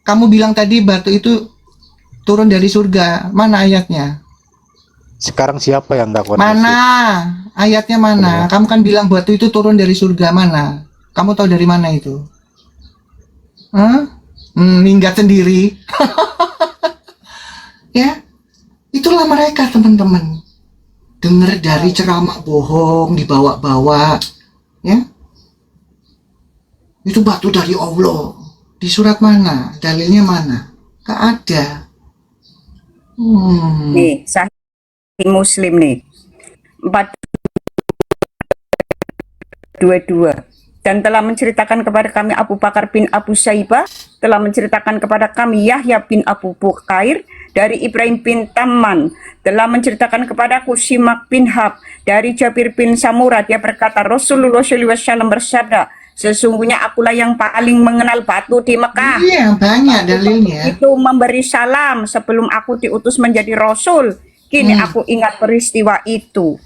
Kamu bilang tadi batu itu turun dari surga. Mana ayatnya? Sekarang siapa yang nggak Mana? kondusif? Ayatnya mana? Belum. Kamu kan bilang batu itu turun dari surga. Mana? Kamu tahu dari mana itu? Hah? Minggat sendiri. Ya, itulah mereka teman-teman. Dengar dari ceramah bohong dibawa-bawa. Ya, itu batu dari Allah. Di surat mana? Dalilnya mana? Gak ada. Nih, Sahih Muslim nih. 422. Dan telah menceritakan kepada kami Abu Bakar bin Abu Syaibah, telah menceritakan kepada kami Yahya bin Abu Bukair dari Ibrahim bin Tamman, telah menceritakan kepadaku Simak bin Hab dari Jabir bin Samurah, dia berkata Rasulullah SAW bersabda, sesungguhnya akulah yang paling mengenal batu di Mekah. Iya, banyak dalilnya. Itu memberi salam sebelum aku diutus menjadi Rasul. Kini aku ingat peristiwa itu.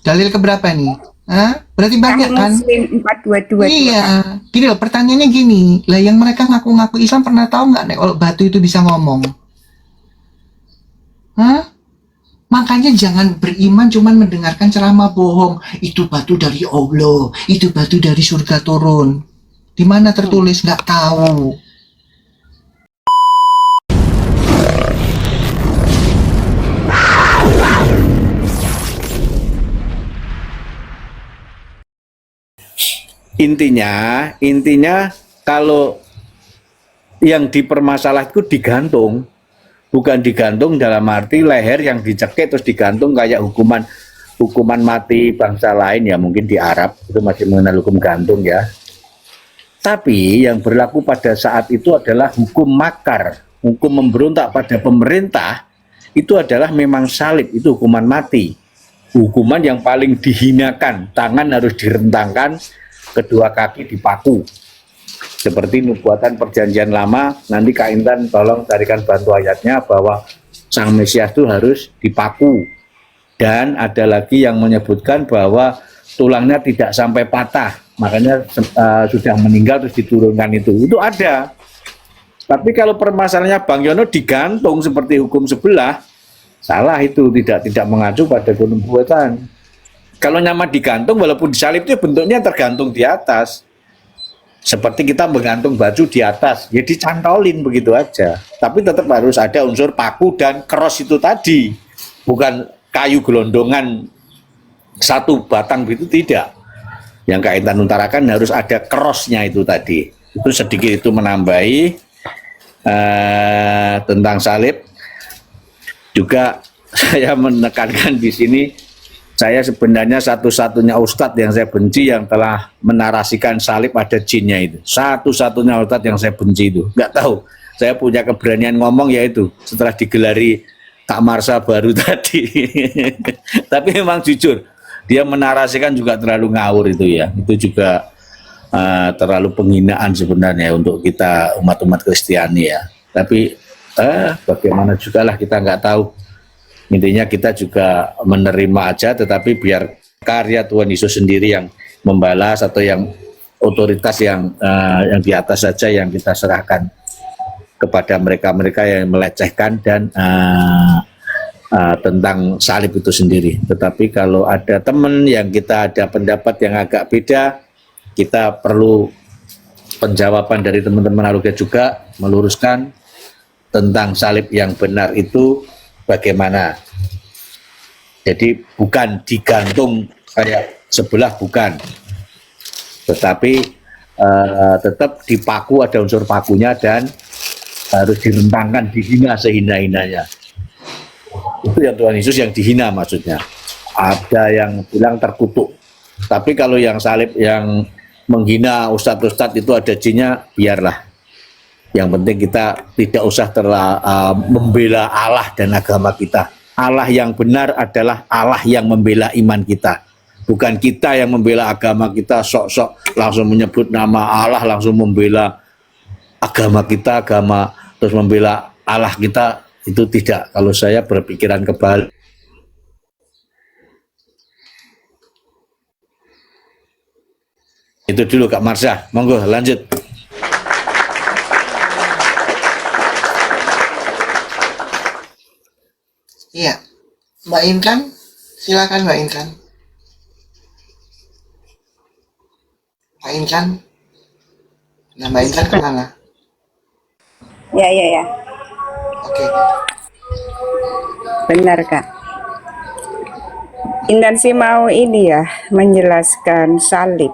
Dalil keberapa nih? Hah? Berarti banyak kan? Muslim 422. Iya. Gini loh, pertanyaannya gini. Lah yang mereka ngaku-ngaku Islam pernah tahu nggak nih kalau batu itu bisa ngomong? Hah? Makanya jangan beriman cuman mendengarkan ceramah bohong. Itu batu dari Allah. Itu batu dari surga turun. Di mana tertulis? Nggak tahu. Intinya kalau yang dipermasalahkan itu digantung, bukan digantung dalam arti leher yang dicekik terus digantung kayak hukuman mati bangsa lain ya, mungkin di Arab itu masih mengenal hukum gantung ya. Tapi yang berlaku pada saat itu adalah hukum makar, hukum memberontak pada pemerintah, itu adalah memang salib, itu hukuman mati. Hukuman yang paling dihinakan, tangan harus direntangkan, kedua kaki dipaku. Seperti nubuatan perjanjian lama, nanti Kak Intan tolong carikan bantu ayatnya bahwa Sang Mesias itu harus dipaku. Dan ada lagi yang menyebutkan bahwa tulangnya tidak sampai patah, makanya sudah meninggal terus diturunkan itu ada. Tapi kalau permasalahannya Bang Yono digantung seperti hukum sebelah, salah itu, tidak mengacu pada nubuatan. Kalau nyama digantung walaupun disalib itu bentuknya tergantung di atas. Seperti kita menggantung baju di atas, ya dicantolin begitu aja. Tapi tetap harus ada unsur paku dan cross itu tadi. Bukan kayu gelondongan satu batang itu tidak. Yang Kak Intan utarakan harus ada crossnya itu tadi. Itu sedikit itu menambahi tentang salib. Juga saya menekankan di sini, saya sebenarnya satu-satunya ustadz yang saya benci yang telah menarasikan salib ada jinnya itu. Satu-satunya ustadz yang saya benci itu. Nggak tahu, saya punya keberanian ngomong yaitu setelah digelari Kak Marsha baru tadi. Tapi memang jujur, dia menarasikan juga terlalu ngawur itu ya. Itu juga terlalu penghinaan sebenarnya untuk kita umat-umat Kristiani ya. Tapi bagaimana juga lah, kita nggak tahu. Intinya kita juga menerima aja, tetapi biar karya Tuhan Yesus sendiri yang membalas, atau yang otoritas yang di atas saja yang kita serahkan kepada mereka-mereka yang melecehkan dan tentang salib itu sendiri. Tetapi kalau ada teman yang kita ada pendapat yang agak beda, kita perlu penjawaban dari teman-teman Aluga juga meluruskan tentang salib yang benar itu bagaimana. Jadi bukan digantung kayak sebelah, bukan, tetapi tetap dipaku, ada unsur pakunya dan harus direntangkan, dihina sehina-hinanya. Itu yang Tuhan Yesus yang dihina maksudnya. Ada yang bilang terkutuk. Tapi kalau yang salib yang menghina ustadz-ustadz itu ada jinnya, biarlah. Yang penting kita tidak usah membela Allah dan agama kita. Allah yang benar adalah Allah yang membela iman kita. Bukan kita yang membela agama kita, sok-sok langsung menyebut nama Allah, langsung membela agama kita, terus membela Allah kita, itu tidak. Kalau saya berpikiran kebalik. Itu dulu Kak Marsha, monggo lanjut. Iya, Mbak Intan, silakan Mbak Intan. Mbak Intan, nah Mbak Intan kemana? Ya, ya, ya. Oke, Benar, Kak. Indan sih mau ini ya, menjelaskan salib.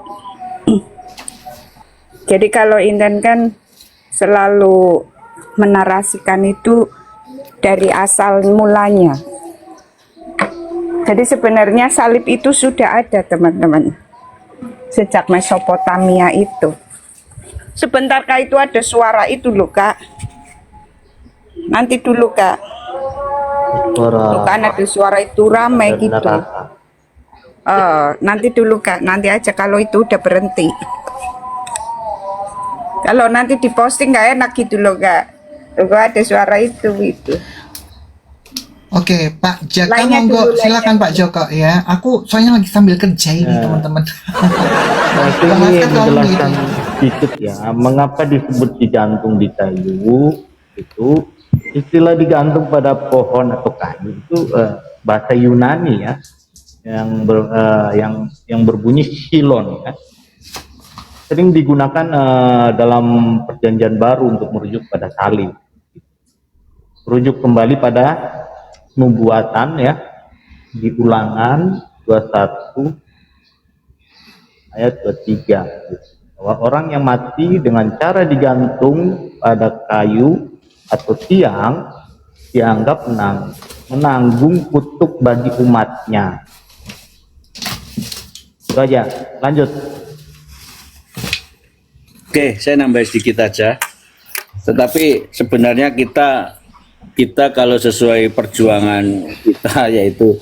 Jadi kalau Indan kan selalu menarasikan itu dari asal mulanya. Jadi sebenarnya salib itu sudah ada, teman-teman. Sejak Mesopotamia itu. Sebentar Kak, itu ada suara itu loh, Kak. Nanti dulu, Kak. Tuh kan ada suara itu ramai gitu. Nanti dulu Kak, nanti aja kalau itu udah berhenti. Kalau nanti diposting nggak enak gitu loh Kak. Tuh ada suara itu. oke, Pak Jaka Lainnya monggo, dulu, silakan Pak Joko ya. Aku soalnya lagi sambil kerja ini teman-teman. Nah, ini Bahaskan tolong menjelaskan gitu. sedikit ya, mengapa disebut digantung di kayu itu istilah digantung pada pohon atau kayu itu bahasa Yunani ya, yang berbunyi silon ya, sering digunakan dalam perjanjian baru untuk merujuk pada salib, merujuk kembali pada nubuatan ya di Ulangan 21 ayat 23, bahwa orang yang mati dengan cara digantung pada kayu atau tiang dianggap menanggung kutuk bagi umatnya. Itu aja, lanjut. Oke, saya nambah sedikit aja. Tetapi sebenarnya kita kalau sesuai perjuangan kita yaitu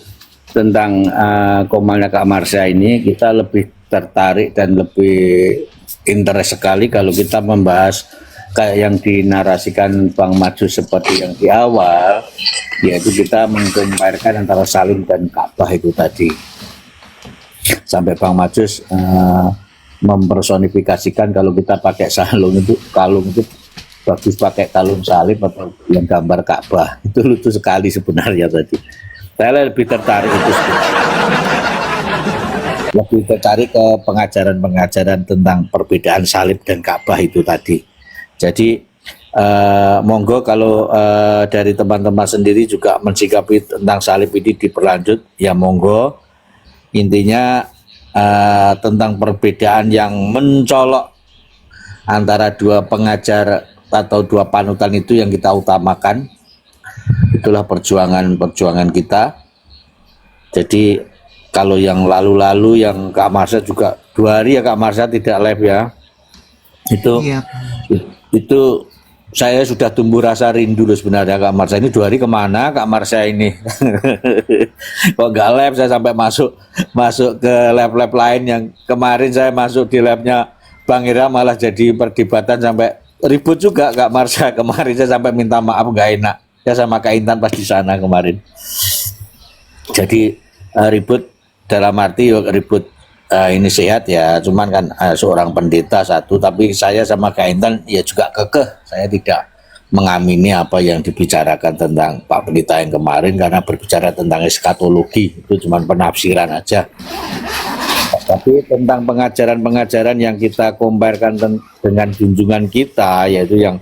tentang Komalnya Kak Marsha ini, kita lebih tertarik dan lebih interest sekali kalau kita membahas kayak yang dinarasikan Bang Majus seperti yang di awal, yaitu kita mengkomparekan antara salib dan Ka'bah itu tadi. Sampai Bang Majus mempersonifikasikan kalau kita pakai kalung itu bagus pakai kalung salib atau yang gambar Ka'bah. Itu lucu sekali sebenarnya tadi. Saya lebih tertarik itu lebih tertarik ke pengajaran-pengajaran tentang perbedaan salib dan Ka'bah itu tadi. Jadi monggo kalau dari teman-teman sendiri juga mensikapi tentang salib ini diperlanjut, ya monggo. Intinya tentang perbedaan yang mencolok antara dua pengajar atau dua panutan itu yang kita utamakan. Itulah perjuangan kita. Jadi kalau yang lalu-lalu yang Kak Marsha juga 2 hari ya Kak Marsha tidak live ya. Iya. Itu saya sudah tumbuh rasa rindu loh sebenarnya Kak Marsha ini 2 hari kemana Kak Marsha ini. Kok nggak live, saya sampai masuk ke lab-lab lain yang kemarin saya masuk di labnya Bang Ira malah jadi perdebatan sampai ribut juga Kak Marsha kemarin. Saya sampai minta maaf, nggak enak ya sama Kak Intan pas di sana kemarin. Jadi ribut dalam arti ribut ini sehat ya, cuman kan seorang pendeta satu, tapi saya sama Kak Intan ya juga kekeh, saya tidak mengamini apa yang dibicarakan tentang Pak Pendeta yang kemarin karena berbicara tentang eskatologi, itu cuma penafsiran aja. Tapi tentang pengajaran-pengajaran yang kita komparekan dengan junjungan kita, yaitu yang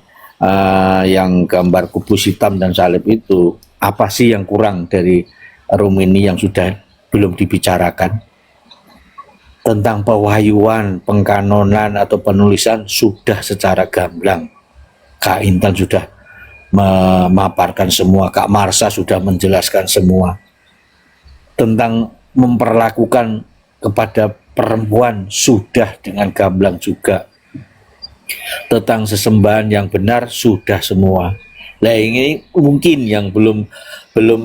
gambar kubus hitam dan salib itu, apa sih yang kurang dari room ini yang sudah belum dibicarakan? Tentang pewahyuan, pengkanonan atau penulisan sudah secara gamblang Kak Intan sudah memaparkan semua, Kak Marsha sudah menjelaskan semua. Tentang memperlakukan kepada perempuan sudah dengan gamblang juga. Tentang sesembahan yang benar sudah semua. Nah ini mungkin yang belum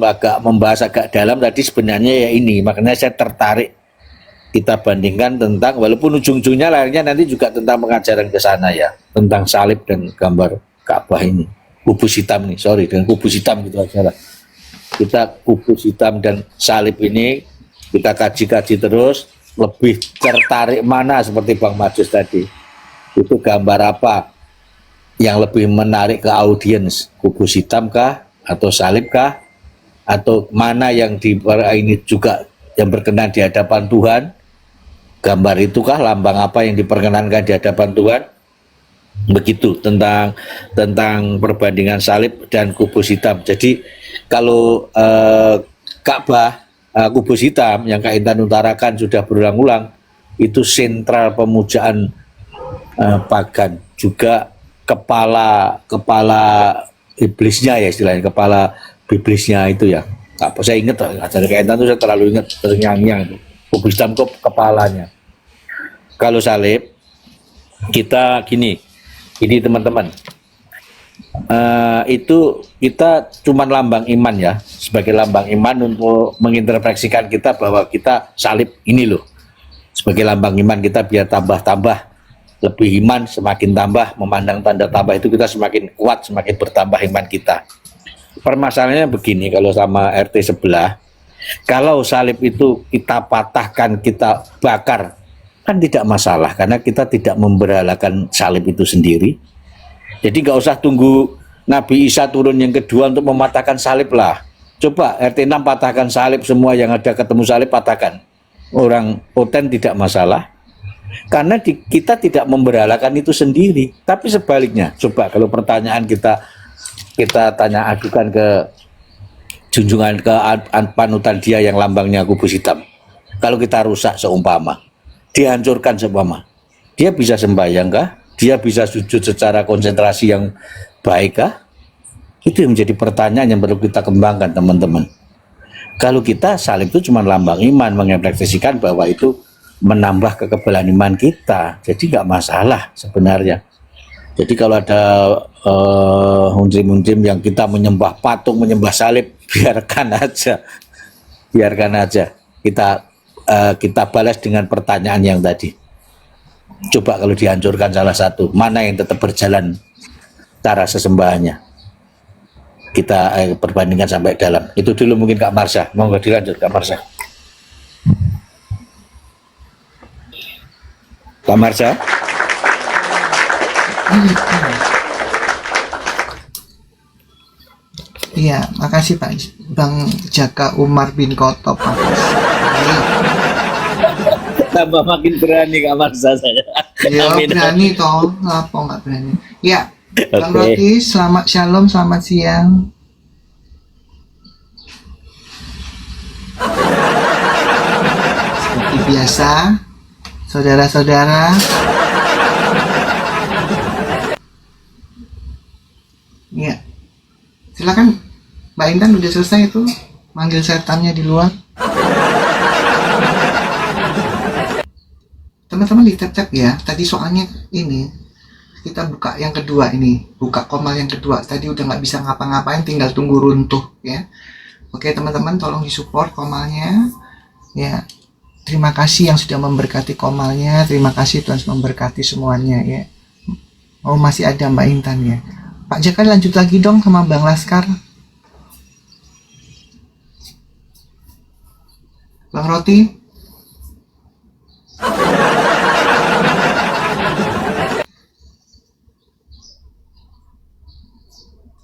agak membahas agak dalam tadi sebenarnya ya ini, makanya saya tertarik kita bandingkan tentang, walaupun ujung-ujungnya lahirnya nanti juga tentang pengajaran ke sana ya, tentang salib dan gambar Ka'bah ini, kubus hitam nih, sorry, dengan kubus hitam gitu aja lah. Kita kubus hitam dan salib ini kita kaji-kaji terus, lebih tertarik mana seperti Bang Majus tadi, itu gambar apa yang lebih menarik ke audiens, kubus hitam kah atau salib kah atau mana yang ini juga yang berkenan di hadapan Tuhan. Gambar itukah, lambang apa yang diperkenankan di hadapan Tuhan? Begitu tentang perbandingan salib dan kubus hitam. Jadi kalau Ka'bah kubus hitam yang Kak Intan utarakan sudah berulang-ulang, itu sentral pemujaan pagan, juga kepala iblisnya ya istilahnya, kepala iblisnya itu ya. Apa saya ingat acara Kak Intan itu saya terlalu ingat terngiang-ngiang itu. Kubus hitam kepalanya. Kalau salib kita gini teman-teman, itu kita cuma lambang iman ya, sebagai lambang iman untuk menginterpretasikan kita bahwa kita salib ini loh, sebagai lambang iman kita biar tambah-tambah lebih iman, semakin tambah memandang tanda tambah itu kita semakin kuat, semakin bertambah iman kita. Permasalahannya begini, kalau sama RT sebelah, kalau salib itu kita patahkan, kita bakar, kan tidak masalah karena kita tidak memberhalakan salib itu sendiri. Jadi nggak usah tunggu Nabi Isa turun yang kedua untuk mematahkan salib lah. Coba RT 6 patahkan salib, semua yang ada ketemu salib patahkan. Orang oten tidak masalah karena kita tidak memberhalakan itu sendiri. Tapi sebaliknya, coba kalau pertanyaan kita ajukan ke junjungan, ke panutan dia yang lambangnya kubus hitam. Kalau kita rusak seumpama, dihancurkan seumpama, dia bisa sembahyang kah? Dia bisa sujud secara konsentrasi yang baik kah? Itu yang menjadi pertanyaan yang perlu kita kembangkan teman-teman. Kalau kita salib itu cuma lambang iman, mengekspresikan bahwa itu menambah kekebalan iman kita, jadi nggak masalah sebenarnya. Jadi kalau ada muncim-muncim yang kita menyembah patung, menyembah salib, biarkan aja. Kita balas dengan pertanyaan yang tadi. Coba kalau dihancurkan salah satu, mana yang tetap berjalan cara sesembahannya? Kita perbandingkan sampai dalam. Itu dulu mungkin Kak Marsha. Mau nggak dilanjut Kak Marsha? Kak Marsha? Iya, makasih Pak Bang Jaka Umar bin Khattab. Tambah makin berani Kak Marsha saya. Ya Amin. berani toh, apa nggak berani? Ya, Bang Oke. Roti, selamat shalom, selamat siang. Seperti biasa, saudara-saudara, ya, silakan Mbak Intan udah selesai itu manggil setannya di luar. Teman-teman ditap-tap ya. Tadi soalnya ini kita buka yang kedua ini, buka komal yang kedua. Tadi udah nggak bisa ngapa-ngapain, tinggal tunggu runtuh ya. Oke teman-teman, tolong disupport komalnya ya. Terima kasih yang sudah memberkati komalnya. Terima kasih Tuhan memberkati semuanya ya. Oh masih ada Mbak Intan ya. Pak Jaka lanjut lagi dong sama Bang Laskar. Bang Roti.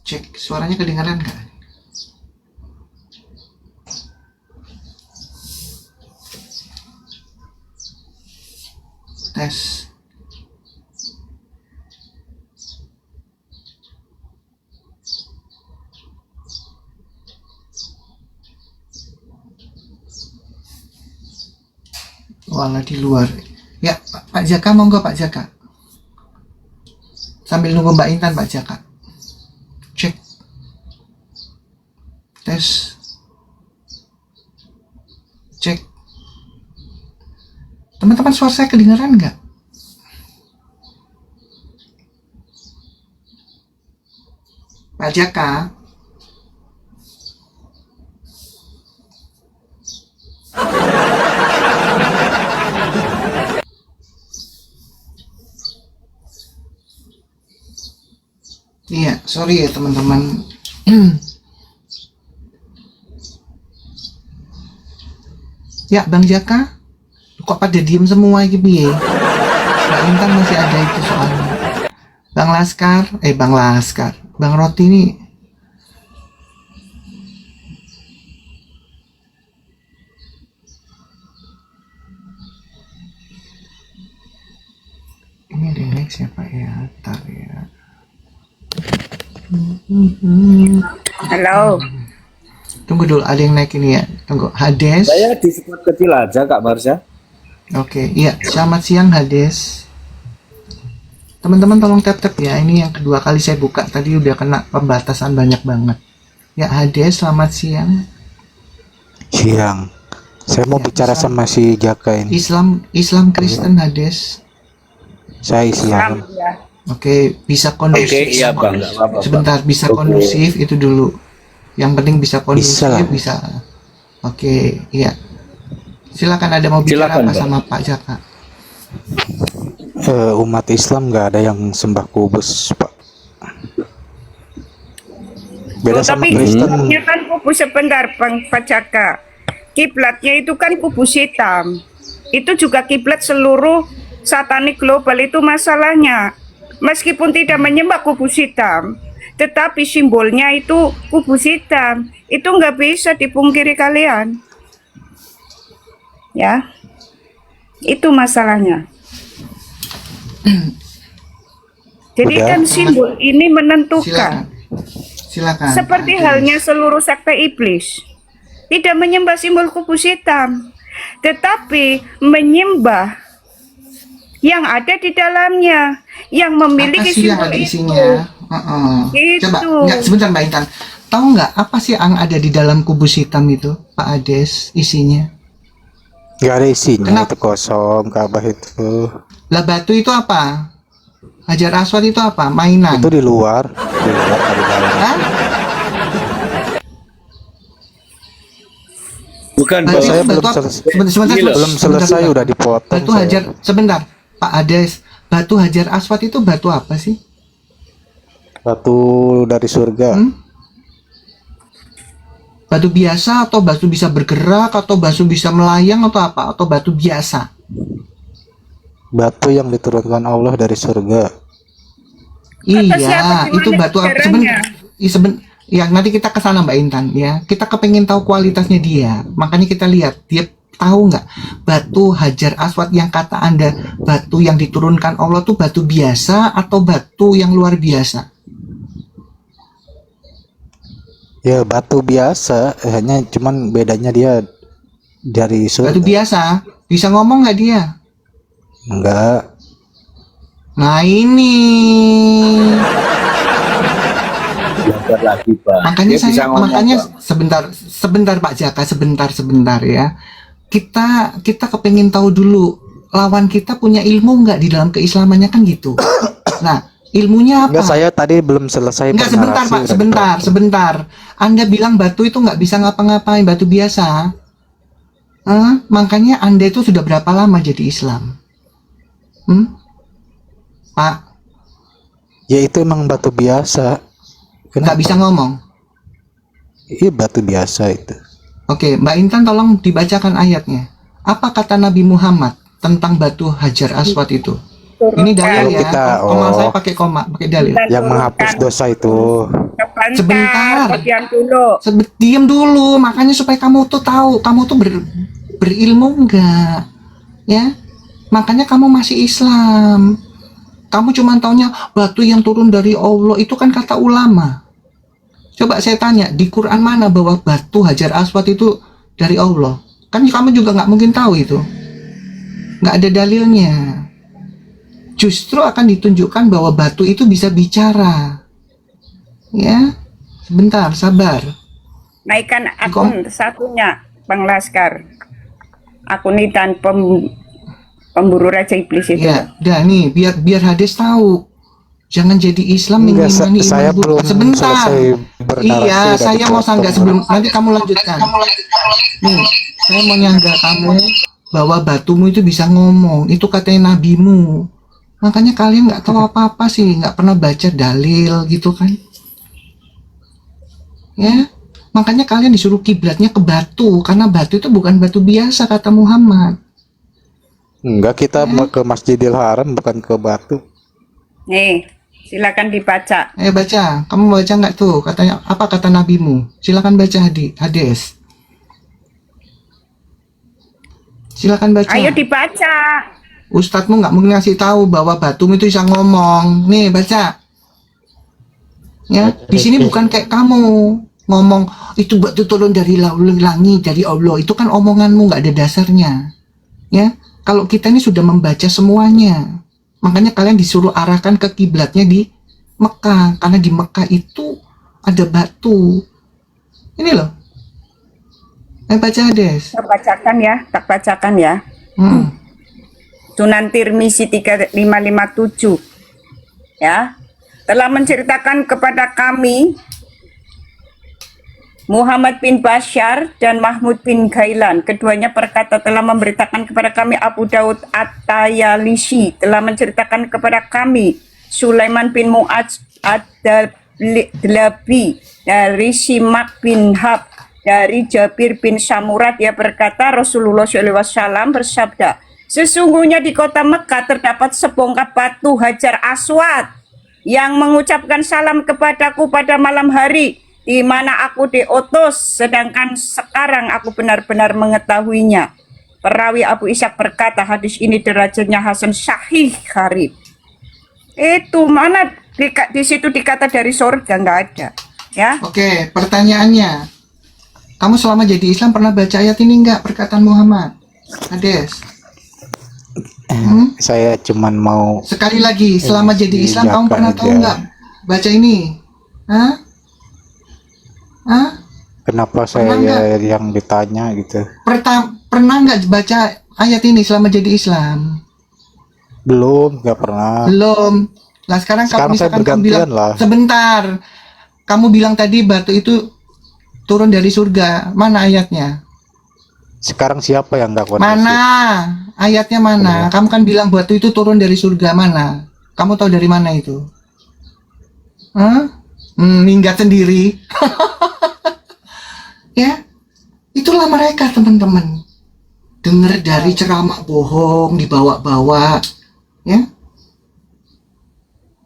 Cek suaranya kedengaran nggak? Tes. Walah di luar. Ya Pak Jaka monggo Pak Jaka. Sambil nunggu Mbak Intan Pak Jaka. Cek. Tes. Cek. Teman-teman suara saya kedengaran nggak? Pak Jaka. Iya, sorry ya teman-teman. Ya, Bang Jaka, kok pada diem semua gitu ya? Mbak Intan masih ada itu soalnya. Bang Laskar, Bang Roti nih. Ini ada yang naik siapa ya? Ntar ya. Halo. Tunggu dulu, ada yang naik ini ya. Tunggu, Hades. Saya di spot kecil aja Kak Marsha. Oke, iya. Selamat siang Hades. Teman-teman tolong tap-tap ya. Ini yang kedua kali saya buka. Tadi udah kena pembatasan banyak banget. Ya Hades, selamat siang. Siang. Saya mau Ya, bicara Islam. sama si Jaka ini. Islam Kristen Hades. Saya Islam. Ya. Oke, bisa kondusif. Oke, iya Bang, nggak apa-apa. Bang. Sebentar, bisa Oke. kondusif itu dulu. Yang penting bisa kondusif, Bisa lah. bisa. Oke, iya. Silakan, ada mau bicara Silakan, apa Bang. sama Pak Jaka? Umat Islam nggak ada yang sembah kubus, Pak. Beda Oh, sama tapi Kristen. kiblatnya kan kubus sebentar, Bang Pacaka. Kiblatnya itu kan kubus hitam. Itu juga kiblat seluruh satanik global itu masalahnya. Meskipun tidak menyembah kubus hitam, tetapi simbolnya itu kubus hitam. Itu nggak bisa dipungkiri kalian. Ya, itu masalahnya. Jadi Udah. kan simbol ini menentukan. Silakan. Seperti Hades. halnya seluruh sekte iblis. Tidak menyembah simbol kubus hitam, tetapi menyembah yang ada di dalamnya, yang memiliki apa sih yang simbol ada itu. isinya? Gitu. Coba, enggak, sebentar Mbak Intan. Tahu nggak apa sih yang ada di dalam kubus hitam itu, Pak Hades, isinya? Nggak ada isinya, Kenapa? itu kosong, Ka'bah itu. Lah batu itu apa? Hajar Aswad itu apa? Mainan. Itu di luar, nggak di dalam. Hah? Bukan Batu Bang. saya itu belum batu apa? selesai. Sebentar, Gila. Belum selesai sebentar. udah dipotong. Batu saya. Hajar, sebentar, Pak Hades. Batu Hajar Aswad itu batu apa sih? Batu dari surga. Batu biasa atau batu bisa bergerak atau batu bisa melayang atau apa? Atau batu biasa? Batu yang diturunkan Allah dari surga. siapa? Iya, itu Gimana batu apa? sejarahnya? Ya nanti kita ke sana Mbak Intan ya. Kita kepengen tahu kualitasnya dia. Makanya kita lihat dia tahu nggak batu Hajar Aswad yang kata Anda batu yang diturunkan Allah tuh batu biasa atau batu yang luar biasa? Ya batu biasa, hanya cuman bedanya dia dari surga. Batu biasa, bisa ngomong nggak dia? Enggak. Nah ini Belajar lagi Bang. makanya Dia bisa saya ngomong, makanya Bang. sebentar Pak Jaka, sebentar ya. Kita kepengen tahu dulu lawan kita punya ilmu nggak di dalam keislamannya kan gitu. Nah, ilmunya apa? Enggak, saya tadi belum selesai Enggak, sebentar bernarasi, Pak, udah sebentar. Anda bilang batu itu nggak bisa ngapa-ngapain, batu biasa. Makanya Anda itu sudah berapa lama jadi Islam? Pak, Ya itu emang batu biasa. nggak bisa ngomong. Iya batu biasa itu. Oke, Mbak Intan tolong dibacakan ayatnya. Apa kata Nabi Muhammad tentang batu Hajar Aswad itu? Ini dalil Kalau ya. kita- Koma saya oh. pakai koma, pakai dalil. Yang menghapus dosa itu. Sebentar. Bagian dulu. Diam dulu, makanya supaya kamu tuh tahu, kamu tuh berilmu enggak? Ya. Makanya kamu masih Islam. Kamu cuma taunya batu yang turun dari Allah, itu kan kata ulama. Coba saya tanya, di Quran mana bahwa batu Hajar Aswad itu dari Allah? Kan kamu juga nggak mungkin tahu itu. Nggak ada dalilnya. Justru akan ditunjukkan bahwa batu itu bisa bicara. Ya, sebentar, sabar. Naikkan akun satunya, Bang Laskar. Akun Nitan pemburu Raja Iblis itu. Ya, dah nih, biar Hades tahu. Jangan jadi Islam Enggak, mengimani saya iman belum sebentar. selesai bernarasi, Iya, udah saya mau dipotong. sanggah sebelum nanti kamu lanjutkan. Nih, saya mau nyanggah kamu bahwa batumu itu bisa ngomong. Itu katanya nabimu. Makanya kalian nggak tahu apa-apa sih, nggak pernah baca dalil gitu kan? Ya, makanya kalian disuruh kiblatnya ke batu karena batu itu bukan batu biasa kata Muhammad. Enggak, kita ke Masjidil Haram bukan ke batu. Nih, silakan dibaca. Ayo baca, kamu baca nggak tuh? Katanya apa kata nabimu? Silakan baca Hades. Silakan baca. Ayo dibaca. Ustadzmu nggak mungkin ngasih tahu bahwa batumu itu bisa ngomong. Nih baca. Ya, di sini bukan kayak kamu ngomong itu batu turun dari langit dari Allah. Itu kan omonganmu nggak ada dasarnya. Ya, kalau kita ini sudah membaca semuanya, makanya kalian disuruh arahkan ke kiblatnya di Mekah, karena di Mekah itu ada batu. Ini loh. Baca Des. Tak bacakan ya. Hmm. Sunan Tirmizi 3557 ya, telah menceritakan kepada kami Muhammad bin Bashar dan Mahmud bin Ghailan, keduanya berkata telah memberitakan kepada kami. Abu Daud At-Tayalisi telah menceritakan kepada kami Sulaiman bin Mu'adz Ad-Dlabi dari Simak bin Hab dari Jabir bin Samurat, dia berkata Rasulullah SAW bersabda, sesungguhnya di kota Mekah terdapat sebongkah batu Hajar Aswad yang mengucapkan salam kepadaku pada malam hari di mana aku diutus, sedangkan sekarang aku benar-benar mengetahuinya. Perawi Abu Ishaq berkata hadis ini derajatnya hasan sahih gharib. Itu mana di situ dikata dari surga, nggak ada ya. Oke, pertanyaannya, kamu selama jadi Islam pernah baca ayat ini nggak, perkataan Muhammad? Hades. Saya cuman mau Sekali lagi, selama jadi Islam kamu pernah tahu aja. nggak baca ini? Hah? Hah? Kenapa Pernah saya yang ditanya gitu? Pernah nggak baca ayat ini selama jadi Islam? Belum, nggak pernah. Belum. Nah sekarang kalau Sekarang saya misalkan kamu bergantian bilang, lah. sebentar, kamu bilang tadi batu itu turun dari surga, mana ayatnya? Sekarang siapa yang nggak kondisi? Mana? Ayatnya mana? Kamu kan bilang batu itu turun dari surga, mana? Kamu tahu dari mana itu? Hah? Minggat sendiri. Ya, itulah mereka teman-teman. Dengar dari ceramah bohong, dibawa-bawa. Ya,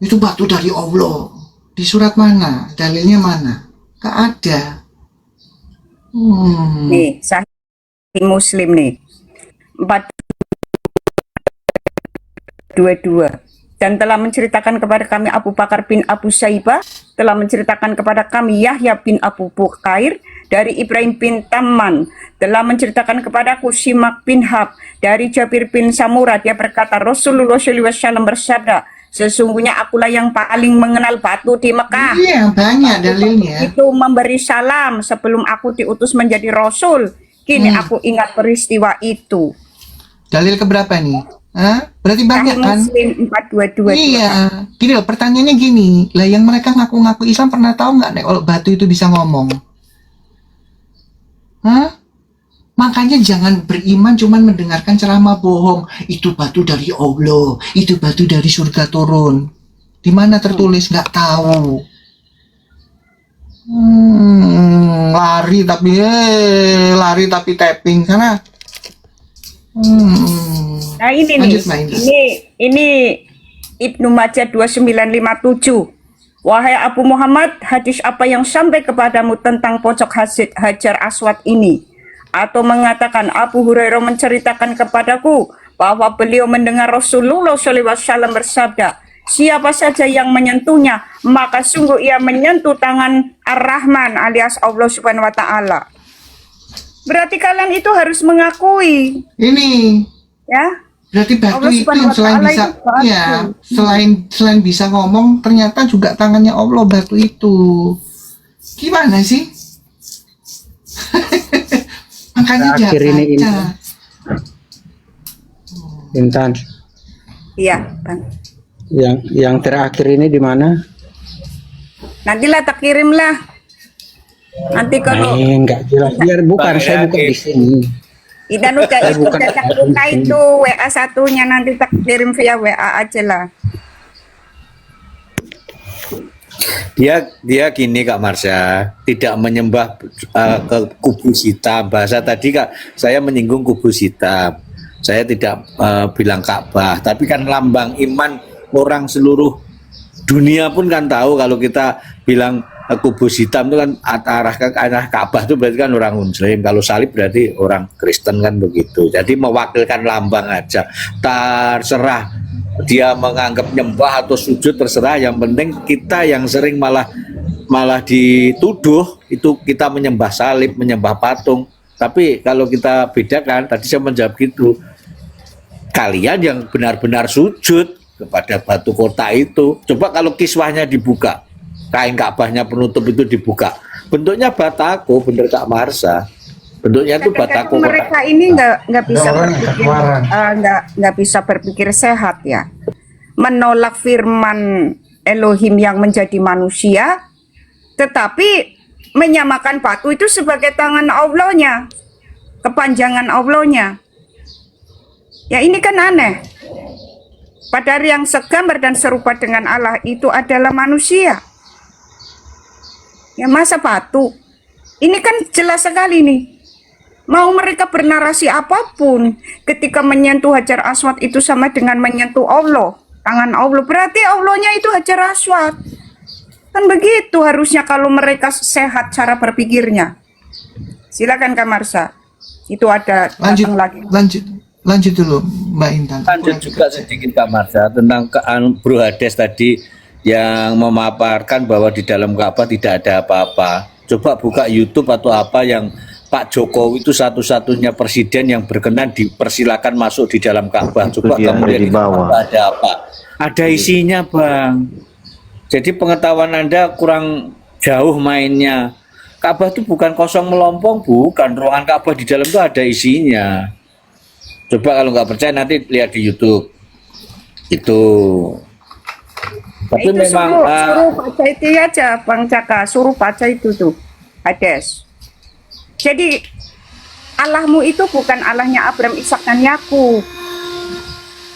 itu batu dari Allah. Di surat mana? Dalilnya mana? Gak ada. Nih, Sahih Muslim nih 422, dan telah menceritakan kepada kami Abu Bakar bin Abu Saibah, telah menceritakan kepada kami Yahya bin Abu Bukair dari Ibrahim bin Tamman, telah menceritakan kepadaku Simak bin Hab dari Jabir bin Samurat, dia berkata Rasulullah SAW bersabda, sesungguhnya akulah yang paling mengenal batu di Mekah. Iya, banyak dalilnya. Itu memberi salam sebelum aku diutus menjadi Rasul. Kini aku ingat peristiwa itu. Dalil keberapa nih? Hah? Berarti banyak Sahih kan? Muslim 422. Iya. Gini loh, pertanyaannya gini. Lah yang mereka ngaku-ngaku Islam pernah tahu nggak nih kalau batu itu bisa ngomong? Hah? Makanya jangan beriman cuman mendengarkan ceramah bohong. Itu batu dari Allah, itu batu dari surga turun. Di mana tertulis? Nggak tahu. Lari tapi tapping sana. Nah ini Lanjut, nih, Mbak Indra. ini Ibnu Majah 2957. Wahai Abu Muhammad, hadis apa yang sampai kepadamu tentang pojok Hajar Aswad ini? Atau mengatakan Abu Hurairah menceritakan kepadaku bahwa beliau mendengar Rasulullah SAW bersabda, siapa saja yang menyentuhnya, maka sungguh ia menyentuh tangan Ar-Rahman alias Allah Subhanahu wa Ta'ala. Berarti kalian itu harus mengakui, Ini ya. berarti batu Allah itu Subhanahu yang wa selain Ta'ala bisa, itu batu. ya selain bisa ngomong, ternyata juga tangannya Allah batu itu. Gimana sih? Makanya Terakhir jangan ini baca. Intan, Iya, Bang. yang terakhir ini di mana? Nantilah tak kirim lah. Nanti kalau Enggak jelas. Biar bukan, saya bukan di sini. Idan udah itu bukan tak ada buka di sini. itu WA satunya, nanti tak kirim via WA aja lah. Dia gini Kak Marsha, tidak menyembah ke kubus hitam. Bahasa tadi Kak, saya menyinggung kubus hitam. Saya tidak bilang Ka'bah, tapi kan lambang iman orang seluruh dunia pun kan tahu kalau kita bilang kubus hitam itu kan arah Ka'bah itu berarti kan orang Muslim, kalau salib berarti orang Kristen kan begitu. Jadi mewakilkan lambang aja. Terserah dia menganggap nyembah atau sujud, terserah. Yang penting kita yang sering malah dituduh itu kita menyembah salib, menyembah patung. Tapi kalau kita bedakan, tadi saya menjawab gitu, kalian yang benar-benar sujud kepada batu kota itu, coba kalau kiswahnya dibuka, kain Ka'bahnya penutup itu dibuka, bentuknya batako, bener Kak Marsha, bentuknya itu batako. Mereka ini nggak bisa berpikir, nggak bisa berpikir sehat ya, menolak firman Elohim yang menjadi manusia, tetapi menyamakan batu itu sebagai tangan Allahnya, kepanjangan Allahnya. Ya ini kan aneh. Padahal yang segambar dan serupa dengan Allah itu adalah manusia. Ya masa batu? Ini kan jelas sekali nih. Mau mereka bernarasi apapun, ketika menyentuh Hajar Aswad itu sama dengan menyentuh Allah, tangan Allah. Berarti Allahnya itu Hajar Aswad. Kan begitu harusnya kalau mereka sehat cara berpikirnya. Silakan Kak Marsha. Itu ada datang lagi. Lanjut dulu Mbak Intan. Lanjut juga sedikit Kak Marsha tentang Bro Hades tadi yang memaparkan bahwa di dalam Ka'bah tidak ada apa-apa. Coba buka YouTube atau apa yang Pak Jokowi itu satu-satunya presiden yang berkenan dipersilakan masuk di dalam Ka'bah. Coba kamu lihat di bawah ada apa? Ada isinya, Bang. Jadi pengetahuan Anda kurang jauh mainnya. Ka'bah itu bukan kosong melompong, bukan. Ruangan Ka'bah di dalam itu ada isinya. Coba kalau nggak percaya nanti lihat di YouTube. Itu. Tapi itu memang suruh baca itu aja Bang Caka, suruh baca itu tuh Hades. Jadi Allahmu itu bukan Allahnya Abraham, Ishak dan Yakub.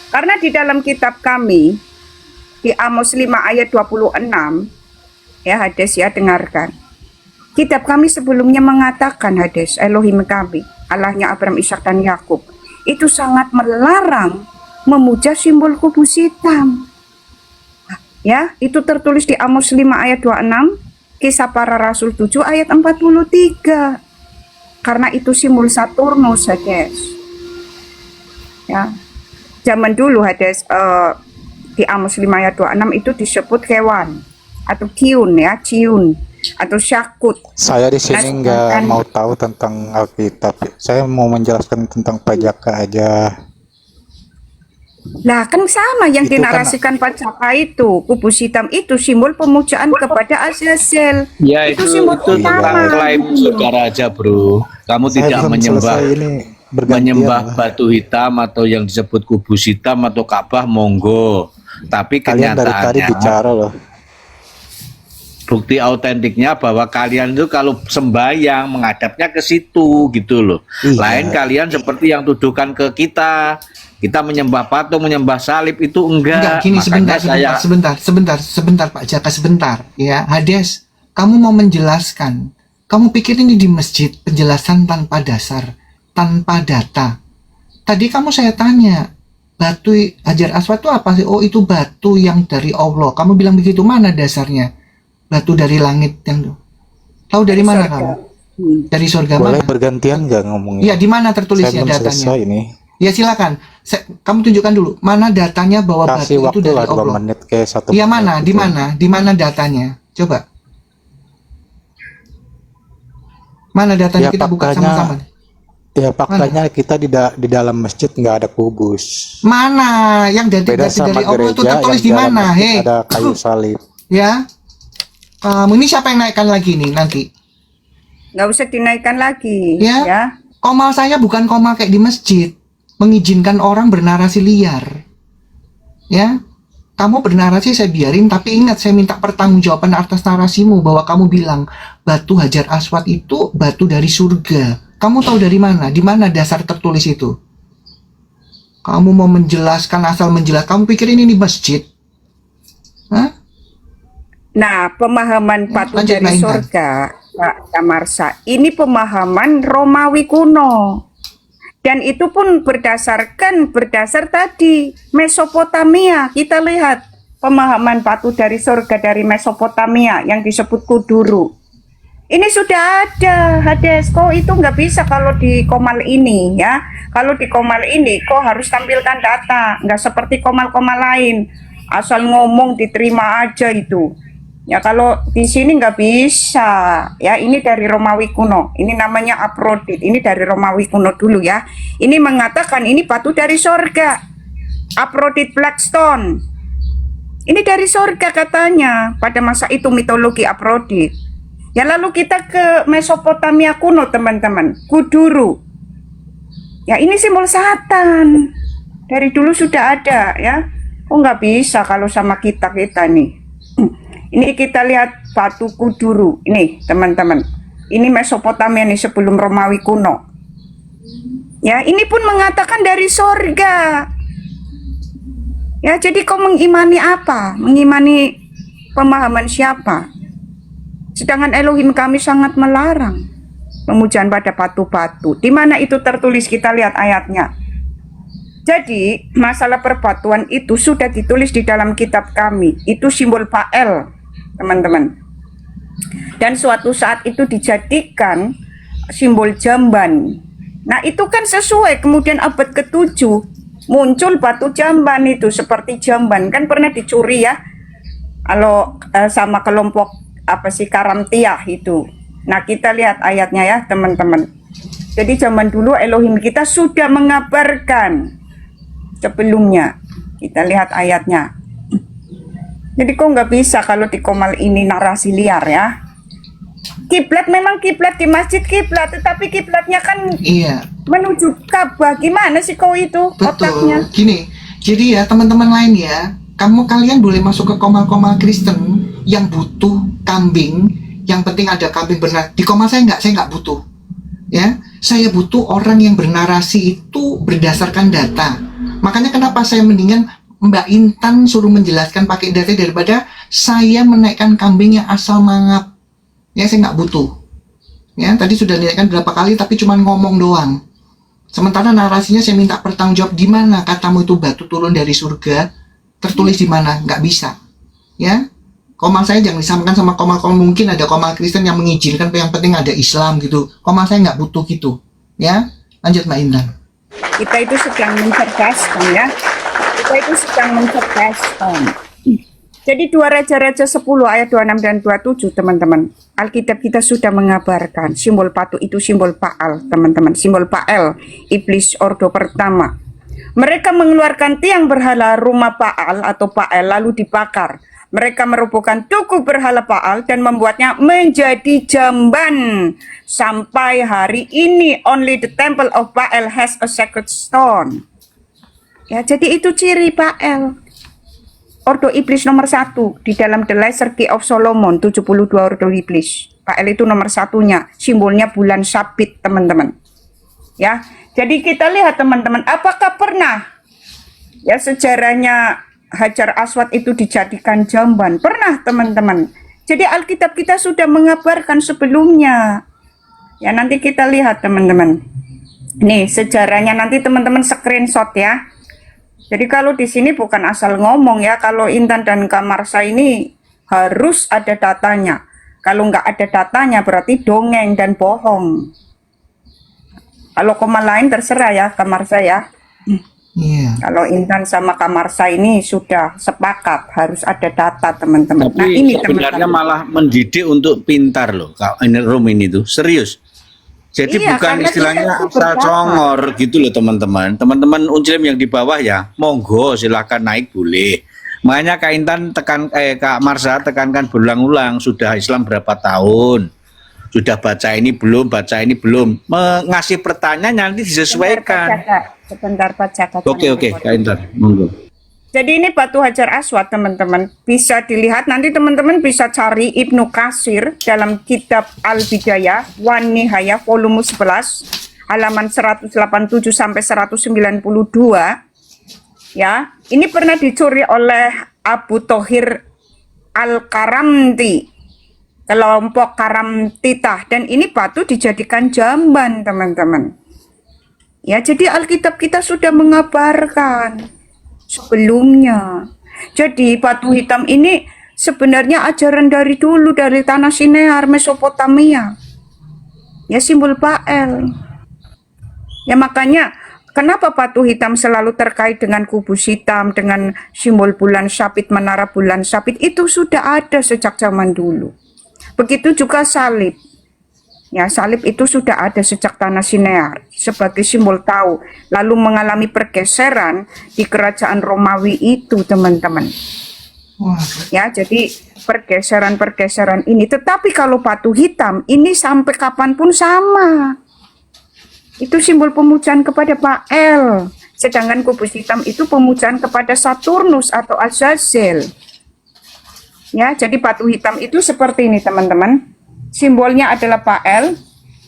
Karena di dalam kitab kami di Amos 5 ayat 26 ya Hades ya, dengarkan. Kitab kami sebelumnya mengatakan Hades, Elohim kami, Allahnya Abraham, Ishak dan Yakub, itu sangat melarang memuja simbol kubus hitam. Ya, itu tertulis di Amos 5 ayat 26, Kisah Para Rasul 7 ayat 43. Karena itu simbol Saturnus, Hades. Ya. Zaman dulu Hades di Amos 5 ayat 26 itu disebut hewan atau ciun ya, ciun atau syakut. Saya di sini nggak mau tahu tentang Alkitab. Saya mau menjelaskan tentang pajaka aja. Lah kan sama yang Itu dinarasikan Pak Caka itu, kubus hitam itu simbol pemujaan kepada Azazel. ya itu simbol tentang utama. klaim saudara aja, Bro. Kamu Saya tidak belum menyembah selesai ini, bergantian menyembah lah. batu hitam atau yang disebut kubus hitam atau Ka'bah, monggo. Tapi Kalian dari tadi kenyataannya bicara loh. bukti autentiknya bahwa kalian itu kalau sembahyang menghadapnya ke situ gitu loh. Iya. Lain kalian seperti yang tuduhkan ke kita menyembah patung, menyembah salib itu enggak. Gini, Makanya sebentar Pak Jaka, sebentar ya. Hades, kamu mau menjelaskan, kamu pikir ini di masjid penjelasan tanpa dasar, tanpa data. Tadi kamu saya tanya, batu Hajar Aswad itu apa sih? Oh, itu batu yang dari Allah. Kamu bilang begitu, mana dasarnya? Batu dari langit yang tahu dari mana surga. kamu? Dari surga Boleh mana? bergantian nggak ngomongnya? Iya, di mana Saya tertulisnya belum datanya? selesai ini. Ya silakan. Kamu tunjukkan dulu mana datanya bahwa Kasih batu itu waktu dari lah 2 Allah. menit kayak 1 Iya, menit mana? gitu. Di mana? Di mana datanya? Coba. Mana datanya, Ya, kita buka faktanya- sama-sama. Ya faktanya kita di dalam masjid nggak ada kubus. Mana yang Beda sama dari Allah itu gereja tertulis yang di dalam mana? masjid Hei, ada kayu salib. ya. Kamu ini siapa yang naikkan lagi nih nanti? Nggak usah dinaikkan lagi Ya. ya. Komal saya bukan komal kayak di masjid, mengizinkan orang bernarasi liar. Ya. Kamu bernarasi saya biarin, tapi ingat saya minta pertanggungjawaban atas narasimu bahwa kamu bilang batu Hajar Aswad itu batu dari surga. Kamu tahu dari mana? Di mana dasar tertulis itu? Kamu mau menjelaskan asal menjelaskan. Kamu pikir ini di masjid? Hah? Nah, pemahaman batu lanjut, dari Mbak Intan. surga, Pak Marsha, ini pemahaman Romawi kuno. Dan itu pun berdasar tadi Mesopotamia. Kita lihat pemahaman batu dari surga dari Mesopotamia yang disebut Kuduru. Ini sudah ada, Hades. Kok itu nggak bisa kalau di Komal ini ya. Kalau di Komal ini kok harus tampilkan data, nggak seperti Komal-Komal lain. Asal ngomong diterima aja itu. Ya kalau di sini nggak bisa. Ya ini dari Romawi kuno. Ini namanya Aphrodite. Ini dari Romawi kuno dulu ya. Ini mengatakan ini batu dari sorga. Aphrodite Blackstone. Ini dari sorga katanya. Pada masa itu mitologi Aphrodite. Ya lalu kita ke Mesopotamia kuno teman-teman. Kuduru. Ya ini simbol Satan. Dari dulu sudah ada ya. Oh nggak bisa kalau sama kita nih. Ini kita lihat batu Kuduru. Ini teman-teman. Ini Mesopotamia nih sebelum Romawi kuno. Ya ini pun mengatakan dari sorga. Ya jadi kau mengimani apa? Mengimani pemahaman siapa? Sedangkan Elohim kami sangat melarang pemujaan pada batu-batu. Di mana itu tertulis, kita lihat ayatnya. Jadi masalah perbatuan itu sudah ditulis di dalam kitab kami. Itu simbol Baal, teman-teman. Dan suatu saat itu dijadikan simbol jamban. Nah itu kan sesuai, kemudian abad ke-7 muncul batu jamban itu seperti jamban. Kan pernah dicuri ya. Kalau sama kelompok apa sih Karamtiah itu. Nah kita lihat ayatnya ya teman-teman. Jadi zaman dulu Elohim kita sudah mengabarkan sebelumnya. Kita lihat ayatnya. Jadi kok nggak bisa kalau di Komal ini narasi liar ya. Kiblat memang kiblat di masjid kiblat, tetapi kiblatnya kan Iya, menuju Ka'bah. Gimana sih kau itu otaknya? betul. Gini, jadi ya teman-teman lain ya, kalian boleh masuk ke Komal-Komal Kristen yang butuh kambing, yang penting ada kambing benar. Di Komal saya nggak butuh. Ya, saya butuh orang yang bernarasi itu berdasarkan data. Makanya kenapa saya mendingan Mbak Intan suruh menjelaskan pakai data daripada saya menaikkan kambing yang asal mangap. Ya, saya nggak butuh. Ya, tadi sudah dinaikkan berapa kali tapi cuma ngomong doang. Sementara narasinya saya minta pertanggungjawab, di mana katamu itu batu turun dari surga, tertulis di mana? Nggak bisa. Ya, Komal saya jangan disamakan sama komal-komal, mungkin ada komal Kristen yang mengizinkan, yang penting ada Islam gitu. Komal saya nggak butuh gitu. Ya, lanjut Mbak Intan. Kita itu sedang mencerdaskan ya. Kita itu sedang mencerdaskan. Jadi 2 Raja-Raja 10 ayat 26 dan 27 teman-teman. Alkitab kita sudah mengabarkan simbol batu itu simbol Baal teman-teman. Simbol Baal, iblis ordo pertama. Mereka mengeluarkan tiang berhala rumah Baal atau Baal lalu dibakar. Mereka merobohkan tugu berhala Baal dan membuatnya menjadi jamban. Sampai hari ini only the temple of Baal has a sacred stone. Ya, jadi itu ciri Baal. Ordo iblis nomor 1 di dalam The Lesser Key of Solomon, 72 ordo iblis. Baal itu nomor 1-nya, simbolnya bulan sabit teman-teman. Ya, jadi kita lihat teman-teman, apakah pernah ya sejarahnya Hajar Aswad itu dijadikan jamban? Pernah teman-teman. Jadi Alkitab kita sudah mengabarkan sebelumnya. Ya nanti kita lihat teman-teman. Nih sejarahnya nanti teman-teman screenshot ya. Jadi kalau di sini bukan asal ngomong ya. Kalau Intan dan Kamarsa ini harus ada datanya. Kalau nggak ada datanya berarti dongeng dan bohong. Kalau koma lain terserah ya Kamarsa ya. Iya. Kalau Intan sama Kamarsa ini sudah sepakat harus ada data teman-teman. Tapi Nah ini sebenarnya teman-teman. malah mendidik untuk pintar loh. Ini room ini tuh serius. Jadi Iya, bukan karena istilahnya kita itu asal berdata. congor gitu loh teman-teman. Teman-teman Unslim yang di bawah ya, monggo silahkan naik boleh. Makanya Kak Intan Kak Marsa tekankan berulang-ulang sudah Islam berapa tahun. Sudah baca ini belum, ngasih pertanyaan nanti disesuaikan. Sebentar Pak Jaka. Oke, Kak Intan, monggo. Jadi ini batu Hajar Aswad teman-teman. Bisa dilihat nanti teman-teman bisa cari Ibnu Katsir dalam kitab Al-Bidayah Wan Nihayah volume 11 halaman 187 sampai 192. Ya, ini pernah dicuri oleh Abu Thohir Al-Karamti, kelompok Karamtitah, dan ini batu dijadikan jamban teman-teman. Ya, jadi Alkitab kita sudah mengabarkan sebelumnya. Jadi batu hitam ini sebenarnya ajaran dari dulu, dari tanah Sinear, Mesopotamia. Ya, simbol Baal. Ya, makanya kenapa batu hitam selalu terkait dengan kubus hitam, dengan simbol bulan sabit, menara bulan sabit, itu sudah ada sejak zaman dulu. Begitu juga salib. Ya, salib itu sudah ada sejak tanah Sinear sebagai simbol tahu. Lalu mengalami pergeseran di kerajaan Romawi itu, teman-teman. Wah, Ya, jadi pergeseran-pergeseran ini. Tetapi kalau batu hitam ini sampai kapanpun sama. Itu simbol pemujaan kepada Baal. Sedangkan kubus hitam itu pemujaan kepada Saturnus atau Azazel. Ya, jadi batu hitam itu seperti ini, teman-teman. Simbolnya adalah Baal,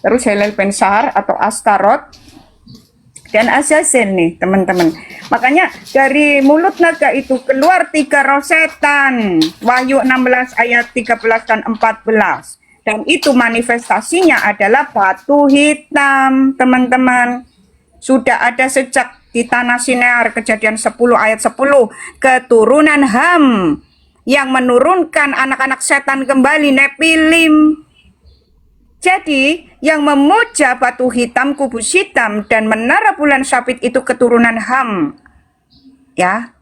terus Helel Pensar atau Astaroth, dan Azazel nih, teman-teman. Makanya dari mulut naga itu keluar 3 roh setan. Wahyu 16 ayat 13 dan 14. Dan itu manifestasinya adalah batu hitam, teman-teman. Sudah ada sejak di tanah Sinear, Kejadian 10 ayat 10, keturunan Ham yang menurunkan anak-anak setan kembali, Nepilim. Jadi yang memuja batu hitam, kubus hitam, dan menara bulan sabit itu keturunan Ham. Ya.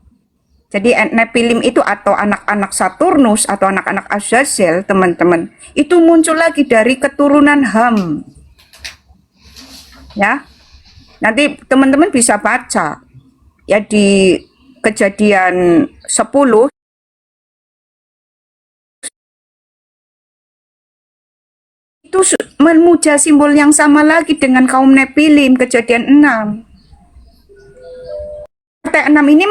Jadi Nepilim itu atau anak-anak Saturnus atau anak-anak Azazel, teman-teman, itu muncul lagi dari keturunan Ham. Ya. Nanti teman-teman bisa baca ya di Kejadian 10 itu memuja simbol yang sama lagi dengan kaum Nepilim, Kejadian 6. Partai 6 ini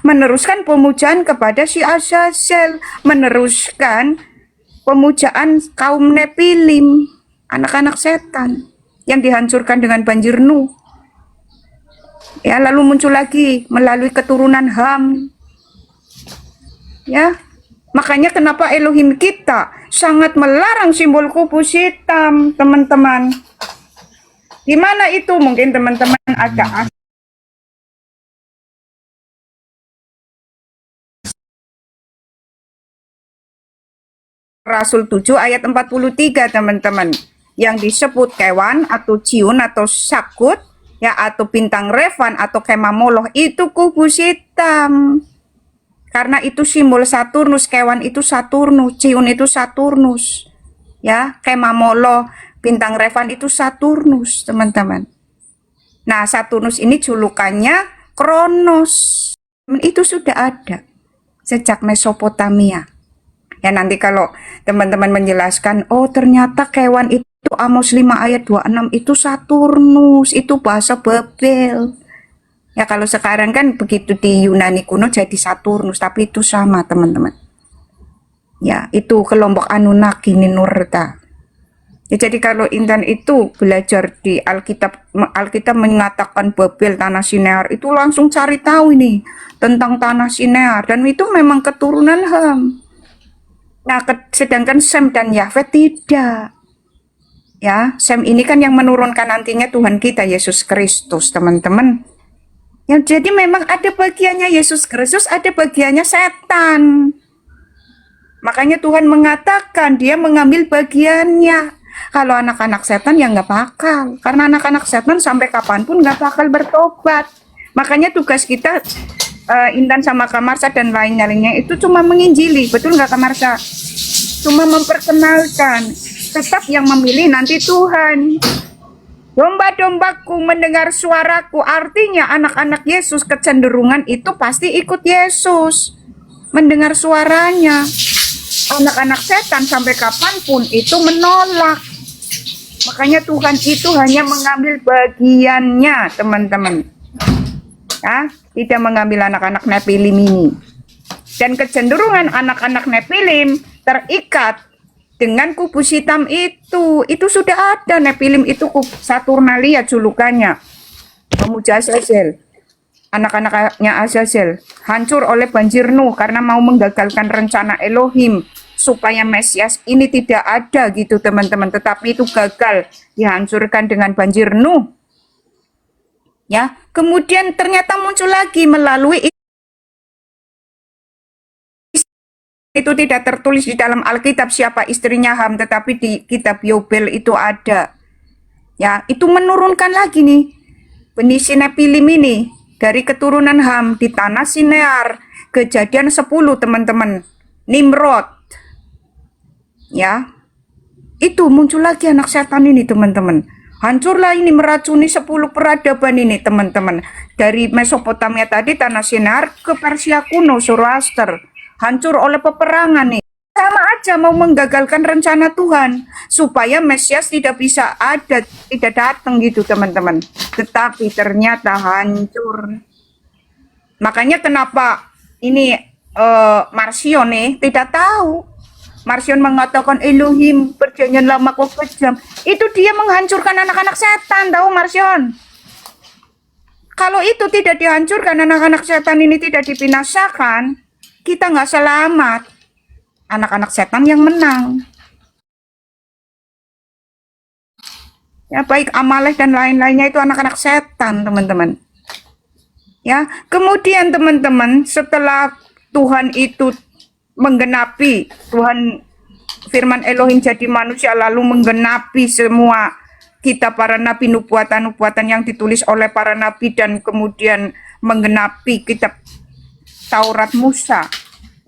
meneruskan pemujaan kepada si Azazel, meneruskan pemujaan kaum Nepilim, anak-anak setan yang dihancurkan dengan banjir Nuh. Ya, lalu muncul lagi melalui keturunan Ham. Ya. Makanya kenapa Elohim kita sangat melarang simbol kubus hitam, teman-teman. Di mana itu? Mungkin teman-teman ada Rasul 7 ayat 43, teman-teman. Yang disebut kewan atau ciun atau sakut, ya, atau bintang Revan atau kemah Moloch itu kubus hitam. Karena itu simbol Saturnus, kewan itu Saturnus, ciun itu Saturnus. Ya, kemah Moloch, bintang Revan itu Saturnus, teman-teman. Nah, Saturnus ini julukannya Kronos. Itu sudah ada sejak Mesopotamia. Ya, nanti kalau teman-teman menjelaskan, oh ternyata kewan itu Amos 5 ayat 26 itu Saturnus, itu bahasa Babel. Ya, kalau sekarang kan begitu di Yunani kuno jadi Saturnus, tapi itu sama, teman-teman. Ya, itu kelompok Anunnaki, Ninurta. Ya, jadi kalau Intan itu belajar di Alkitab mengatakan Babel, tanah Sinear, itu langsung cari tahu ini tentang tanah Sinear, dan itu memang keturunan Ham. Nah, sedangkan Sem dan Yafet tidak. Ya, Sem ini kan yang menurunkan nantinya Tuhan kita Yesus Kristus, teman-teman. Ya, jadi memang ada bagiannya Yesus Kristus, ada bagiannya setan. Makanya Tuhan mengatakan dia mengambil bagiannya. Kalau anak-anak setan ya nggak bakal. Karena anak-anak setan sampai kapanpun nggak bakal bertobat. Makanya tugas kita, Intan sama Kak Marsha dan lain-lainnya itu cuma menginjili. Betul nggak Kak Marsha? Cuma memperkenalkan. Tetap yang memilih nanti Tuhan. Domba-dombaku mendengar suaraku, artinya anak-anak Yesus kecenderungan itu pasti ikut Yesus. Mendengar suaranya. Anak-anak setan sampai kapanpun itu menolak. Makanya Tuhan itu hanya mengambil bagiannya, teman-teman. Ya, tidak mengambil anak-anak Nepilim ini. Dan kecenderungan anak-anak Nepilim terikat dengan kubus hitam itu sudah ada. Nepilim itu Saturnalia julukannya, pemuja Azazel. Anak-anaknya Azazel hancur oleh banjir Nuh karena mau menggagalkan rencana Elohim supaya Mesias ini tidak ada gitu, teman-teman. Tetapi itu gagal, dihancurkan dengan banjir Nuh. Ya, kemudian ternyata muncul lagi melalui itu tidak tertulis di dalam Alkitab siapa istrinya Ham, tetapi di kitab Yobel itu ada. Ya, itu menurunkan lagi nih benih Nefilim ini dari keturunan Ham di tanah Sinear. Kejadian 10 teman-teman. Nimrod. Ya. Itu muncul lagi anak setan ini teman-teman. Hancurlah ini meracuni 10 peradaban ini teman-teman. Dari Mesopotamia tadi tanah Sinar ke Persia kuno Zoroaster. Hancur oleh peperangan nih. Sama aja mau menggagalkan rencana Tuhan. Supaya Mesias tidak bisa ada, tidak datang gitu teman-teman. Tetapi ternyata hancur. Makanya kenapa ini Marsion nih tidak tahu. Marsion mengatakan Elohim perjanjian lama kok kejam. Itu dia menghancurkan anak-anak setan, tahu Marsion. Kalau itu tidak dihancurkan, anak-anak setan ini tidak dibinasakan, kita nggak selamat. Anak-anak setan yang menang. Ya baik Amalek dan lain-lainnya itu anak-anak setan, teman-teman. Ya, kemudian teman-teman, setelah Tuhan itu menggenapi, Tuhan firman Elohim jadi manusia lalu menggenapi semua kitab para nabi, nubuatan-nubuatan yang ditulis oleh para nabi, dan kemudian menggenapi kitab Taurat Musa.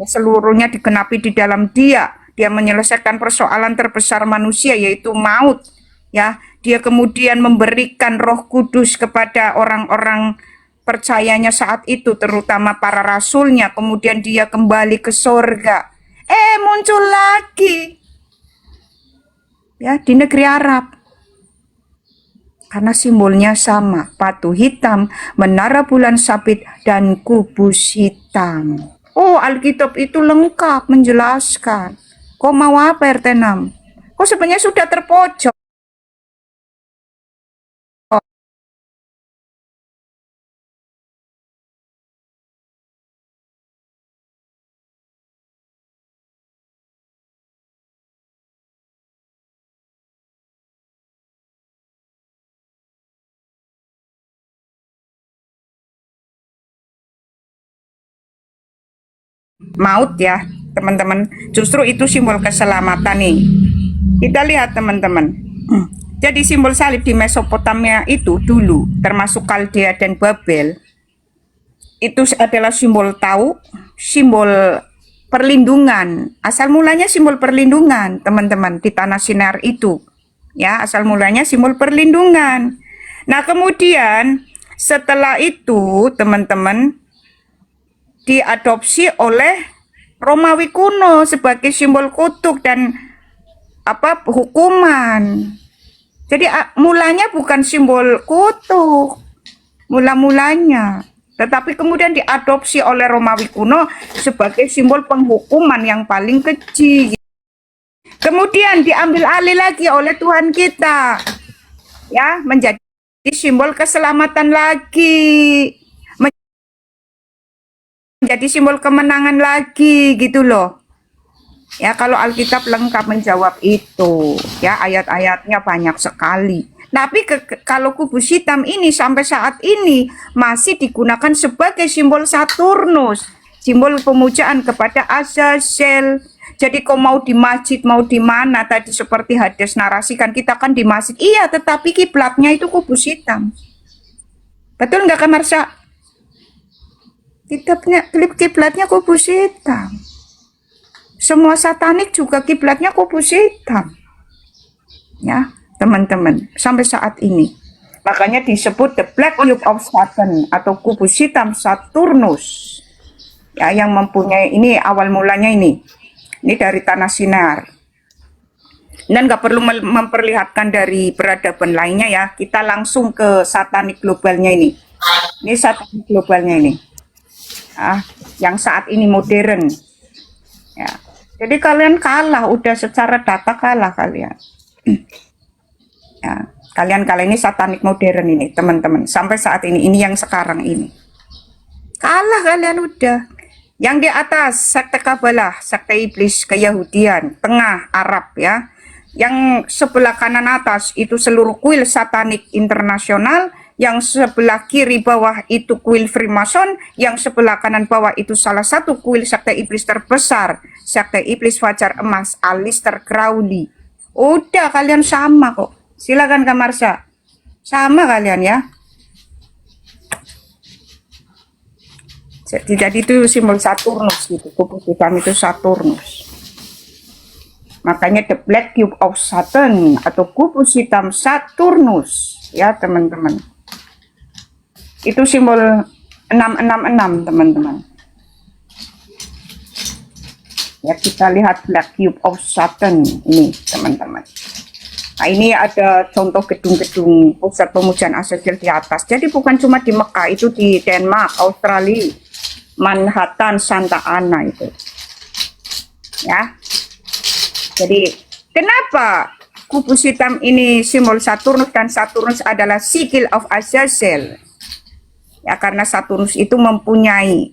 Seluruhnya digenapi di dalam dia menyelesaikan persoalan terbesar manusia yaitu maut. Ya, dia kemudian memberikan Roh Kudus kepada orang-orang percayanya saat itu, terutama para rasulnya. Kemudian dia kembali ke surga. Muncul lagi ya di negeri Arab. Karena simbolnya sama, batu hitam, menara bulan sabit, dan kubus hitam. Oh, Alkitab itu lengkap menjelaskan. Kok mau apa RT 6? Kok sebenarnya sudah terpojok? Maut ya teman-teman, justru itu simbol keselamatan nih. Kita lihat teman-teman. Jadi simbol salib di Mesopotamia itu dulu, termasuk Kaldea dan Babel, itu adalah simbol tahu, simbol perlindungan. Asal mulanya simbol perlindungan teman-teman di tanah Sinar itu. Ya, asal mulanya simbol perlindungan. Nah kemudian setelah itu teman-teman diadopsi oleh Romawi kuno sebagai simbol kutuk dan hukuman. Jadi mulanya bukan simbol kutuk, mula-mulanya, tetapi kemudian diadopsi oleh Romawi kuno sebagai simbol penghukuman yang paling keji. Kemudian diambil alih lagi oleh Tuhan kita, ya, menjadi simbol keselamatan lagi, menjadi simbol kemenangan lagi gitu loh. Ya, kalau Alkitab lengkap menjawab itu, ya, ayat-ayatnya banyak sekali. Tapi kalau kubus hitam ini sampai saat ini masih digunakan sebagai simbol Saturnus, simbol pemujaan kepada Azazel. Jadi kau mau di masjid, mau di mana, tadi seperti Hades narasikan, kita kan di masjid. Iya, tetapi kiblatnya itu kubus hitam. Betul nggak Kak Marsha? Kiblatnya kubus hitam. Semua satanik juga kiblatnya kubus hitam. Ya, teman-teman, sampai saat ini. Makanya disebut the black cube of Saturn atau kubus hitam Saturnus. Ya, yang mempunyai ini awal mulanya ini. Ini dari tanah Sinar. Dan nggak perlu memperlihatkan dari peradaban lainnya ya. Kita langsung ke satanik globalnya ini. Ini satanik globalnya ini. Yang saat ini modern. Ya. Jadi kalian kalah, udah secara data kalah kalian. Ya, kalian ini satanik modern ini, teman-teman. Sampai saat ini yang sekarang ini. Kalah kalian udah. Yang di atas sekte Kabalah, sekte iblis Keyahudian, tengah Arab ya. Yang sebelah kanan atas itu seluruh kuil satanik internasional, yang sebelah kiri bawah itu kuil Freemason, yang sebelah kanan bawah itu salah satu kuil sekte iblis terbesar, sekte iblis fajar emas Aleister Crowley. Udah kalian sama kok. Silakan Kak Marsha. Sama kalian ya. Jadi itu simbol Saturnus gitu. Kubus hitam itu Saturnus. Makanya the black cube of Saturn atau kubus hitam Saturnus ya teman-teman. Itu simbol 666 teman-teman. Ya kita lihat black cube of Saturn ini teman-teman. Nah ini ada contoh gedung-gedung pusat pemujaan Azazel di atas. Jadi bukan cuma di Mekah, itu di Denmark, Australia, Manhattan, Santa Ana itu. Ya. Jadi kenapa kubus hitam ini simbol Saturnus dan Saturnus adalah sigil of Azazel? Ya karena Saturnus itu mempunyai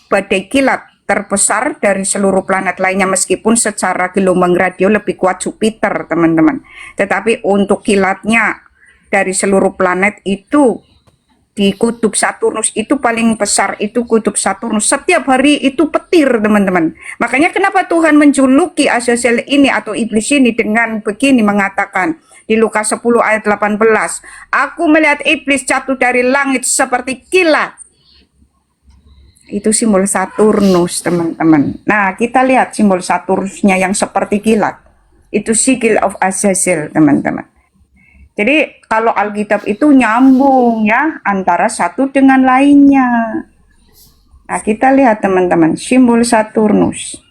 badai kilat terbesar dari seluruh planet lainnya, meskipun secara gelombang radio lebih kuat Jupiter teman-teman. Tetapi untuk kilatnya dari seluruh planet itu di kutub Saturnus itu paling besar, itu kutub Saturnus. Setiap hari itu petir teman-teman. Makanya kenapa Tuhan menjuluki Azazel ini atau iblis ini dengan begini, mengatakan di Lukas 10 ayat 18, aku melihat iblis jatuh dari langit seperti kilat. Itu simbol Saturnus teman-teman. Nah kita lihat simbol Saturnusnya yang seperti kilat, itu sigil of Azazel teman-teman. Jadi kalau Alkitab itu nyambung ya antara satu dengan lainnya. Nah kita lihat teman-teman simbol Saturnus.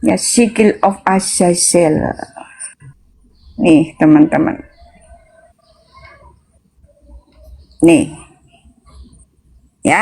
Ya sigil of Azazel. Nih teman-teman. Nih. Ya.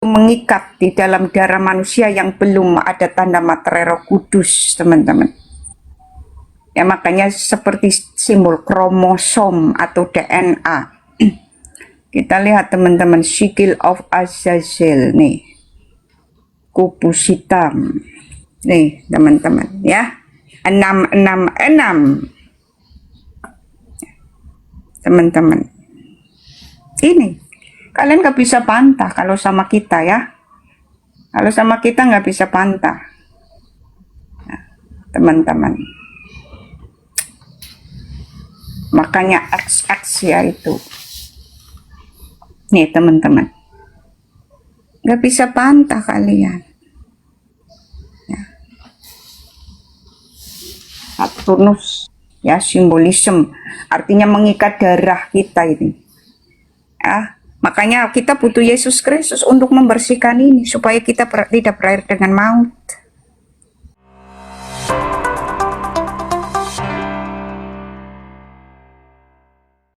Mengikat di dalam darah manusia yang belum ada tanda materai Roh Kudus teman-teman. Ya makanya seperti simbol kromosom atau DNA. Kita lihat teman-teman sigil of Azazel nih. Kubus hitam. Nih teman-teman ya. 666. Teman-teman. Ini kalian gak bisa bantah kalau sama kita ya. Kalau sama kita nggak bisa bantah. Nah, teman-teman. Makanya XX ya itu. Nih teman-teman. Nggak bisa bantah kalian. Ya. Saturnus ya simbolisme. Artinya mengikat darah kita ini. Ya. Makanya kita butuh Yesus Kristus untuk membersihkan ini supaya kita tidak berakhir dengan maut.